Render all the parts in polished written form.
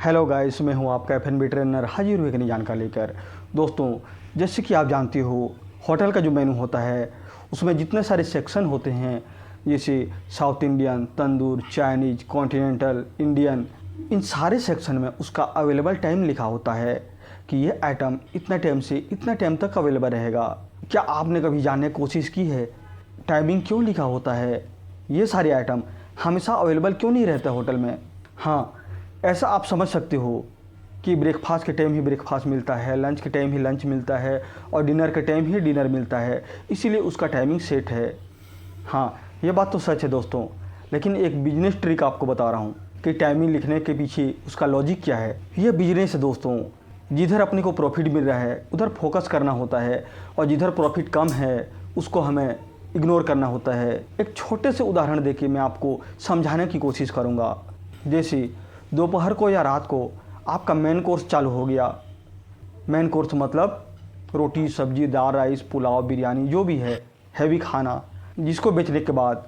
Hello guys, मैं हूं आपका F&B ट्रेनर हाजिर हुए नई जानकारी लेकर। दोस्तों, जैसे कि आप जानते हो, होटल का जो मेनू होता है उसमें जितने सारे सेक्शन होते हैं, जैसे साउथ इंडियन, तंदूर, चाइनीज, कॉन्टिनेंटल, इंडियन, इन सारे सेक्शन में उसका अवेलेबल टाइम लिखा होता है कि ये आइटम इतना टाइम से इतना टाइम तक अवेलेबल रहेगा। क्या आपने कभी जानने की कोशिश की है टाइमिंग क्यों लिखा होता है? ये सारे आइटम हमेशा अवेलेबल क्यों नहीं रहता होटल में? हाँ, ऐसा आप समझ सकते हो कि ब्रेकफास्ट के टाइम ही ब्रेकफास्ट मिलता है, लंच के टाइम ही लंच मिलता है और डिनर के टाइम ही डिनर मिलता है, इसीलिए उसका टाइमिंग सेट है। हाँ, ये बात तो सच है दोस्तों, लेकिन एक बिजनेस ट्रिक आपको बता रहा हूँ कि टाइमिंग लिखने के पीछे उसका लॉजिक क्या है। ये बिजनेस है दोस्तों, जिधर अपने को प्रॉफिट मिल रहा है उधर फोकस करना होता है और जिधर प्रॉफिट कम है उसको हमें इग्नोर करना होता है। एक छोटे से उदाहरण देके मैं आपको समझाने की कोशिश करूँगा। जैसे दोपहर को या रात को आपका मेन कोर्स चालू हो गया। मेन कोर्स मतलब रोटी, सब्जी, दाल, राइस, पुलाव, बिरयानी, जो भी है हैवी खाना, जिसको बेचने के बाद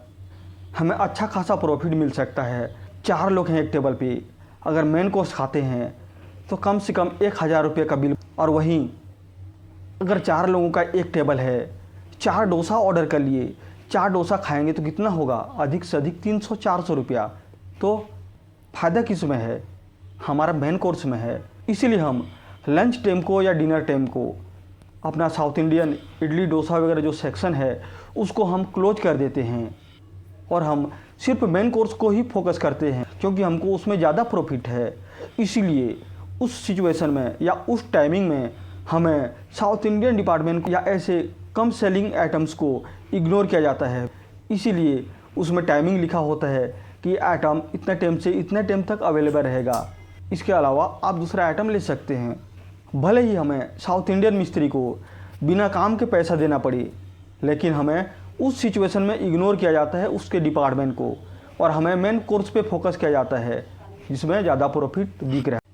हमें अच्छा खासा प्रॉफिट मिल सकता है। 4 लोग हैं एक टेबल पे, अगर मेन कोर्स खाते हैं तो कम से कम 1000 रुपये का बिल। और वहीं अगर 4 लोगों का एक टेबल है, 4 डोसा ऑर्डर कर लिए, 4 डोसा खाएंगे तो कितना होगा? अधिक से अधिक 300-400 रुपया। तो फ़ायदा किस में है? हमारा मेन कोर्स में है। इसीलिए हम लंच टाइम को या डिनर टाइम को अपना साउथ इंडियन इडली डोसा वगैरह जो सेक्शन है उसको हम क्लोज कर देते हैं और हम सिर्फ मेन कोर्स को ही फोकस करते हैं, क्योंकि हमको उसमें ज़्यादा प्रॉफिट है। इसीलिए उस सिचुएशन में या उस टाइमिंग में हमें साउथ इंडियन डिपार्टमेंट या ऐसे कम सेलिंग आइटम्स को इग्नोर किया जाता है। इसीलिए उसमें टाइमिंग लिखा होता है कि आइटम इतना टाइम से इतना टाइम तक अवेलेबल रहेगा। इसके अलावा आप दूसरा आइटम ले सकते हैं, भले ही हमें साउथ इंडियन मिस्त्री को बिना काम के पैसा देना पड़े, लेकिन हमें उस सिचुएशन में इग्नोर किया जाता है उसके डिपार्टमेंट को और हमें मेन कोर्स पे फोकस किया जाता है जिसमें ज़्यादा प्रॉफिट दिख रहा है।